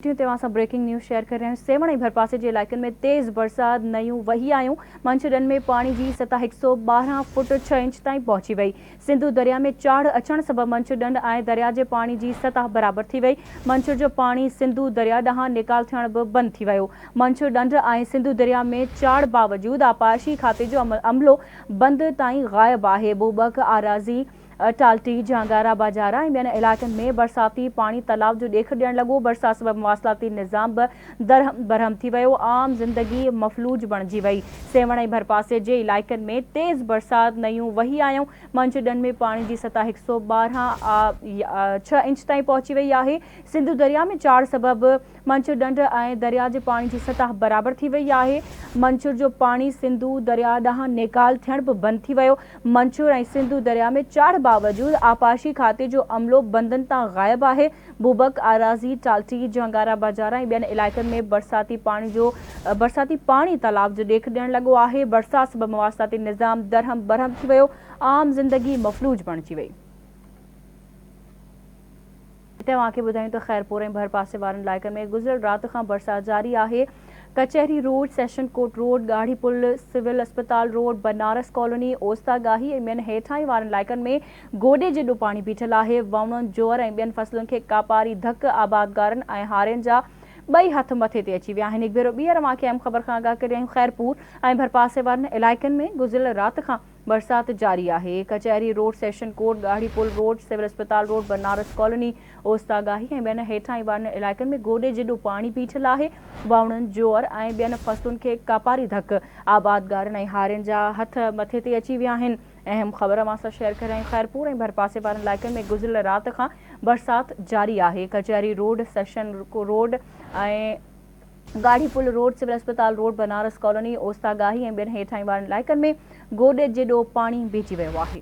Breaking news share कर रहे हैं। सेवण ऐं भरपासे जे इलाइक़नि में तेज़ बरसात नयूं वही आयूं। मंछरनि में पानी जी सतह 112 फुट 6 इंच ताईं पहुची वई। सिंधु दरिया में चाड़ अचण सबबि मंछडंड ऐं दरिया जे पानी जी सतह बराबरि थी वई। मंछर जो पानी सिंधु दरिया ॾांहुं निकाल थियण बि बंदि थी वियो। मंछडंड ऐं सिंधु दरिया में चाड़ बावजूद आपाशी खाते जो अमलो बंदि ताईं ग़ाइब आहे। बूबक आराज़ी टाल्टी झांगारा बाजारा ऐं ॿियनि इलाइक़नि में बरसाती पानी तालाब जो ॾेख ॾियण लॻो। बरसात सबबि मवासिलाती निज़ाम बि दरहम बरहम थी वियो। आम ज़िंदगी मफ़लूज बणिजी वई। सेवण ऐं भरपासे जे इलाइक़नि में तेज़ बरसात नयूं वही आयूं। मंछडंड में पानी जी सतह 112 6 इंच ताईं पहुची वई आहे। सिंधु दरिया में चाड़ सबबि मंछडंड ऐं दरिया जे पानी जी सतह बराबरि थी वई आहे। मंछर जो पानी सिंधु दरिया ॾांहुं निकाल थियण बि बंदि थी वियो। मंछर ऐं सिंधु दरिया में चाड़ बावजूद आपाशी खाते जो अमलो बंदनि तां ग़ाइब आहे। बूबक आराज़ी टाल्टी झांगारा बाजारा ऐं ॿियनि इलाइक़नि में बरसाती पानी तालाब जो ॾेख ॾियण लॻो आहे। बरसात सबबि मवासिलाती निज़ाम दरहम बरहम थी वियो। आम ज़िंदगी मफ़लूज बणिजी वई। तव्हांखे ॿुधायूं त ख़ैरपुर ऐं भरपासे वारनि इलाइक़नि में गुज़िरियल राति खां बरसात जारी आहे। कचहरी रोड, सेशन कोर्ट रोड, गाढ़ी पुल, सिविल अस्पताल रोड, बनारस कॉलोनी, ओस्ता गाही ऐं ॿियनि हेठाहीं वारनि इलाइक़नि में गोॾे जेॾो पाणी बीठल आहे। वणनि, जोअर ऐं ॿियनि फसलुनि खे कापारी धक आबादगारनि ऐं हारियुनि जा ॿई हथ मथे ते अची विया आहिनि। हिकु भेरो ॿीहर मां अहम ख़बर खां आगाह करे ख़ैरपुर ऐं भरपासे वारनि इलाइक़नि में गुज़िरियल राति खां बरसात जारी आहे। कचहरी रोड, सेशन कोर्ट, गाढ़ी पुल रोड, सिविल अस्पताल रोड, बनारस कॉलोनी, ओस्ता गाही ऐं ॿियनि हेठाहीं वारनि इलाइक़नि में गोॾे जेॾो पाणी बीठल आहे। वाउणनि, जोअर ऐं ॿियनि फसलुनि खे कापारी धक आबादगारनि ऐं हारियुनि जा हथ मथे ते अची विया आहिनि। अहम ख़बर मां सां शेयर करे ख़ैरपुर ऐं भरपासे वारनि इलाइक़नि में गुज़िरियल राति खां बरसात जारी आहे। कचहरी रोड, सेशन रोड ऐं गाढ़ी पुल रोड, सिविल अस्पताल रोड, बनारस कॉलोनी, ओस्ता गाही ऐं ॿियनि हेठाहीं वारनि इलाइक़नि में गोॾे जेॾो पाणी बीठी वियो आहे।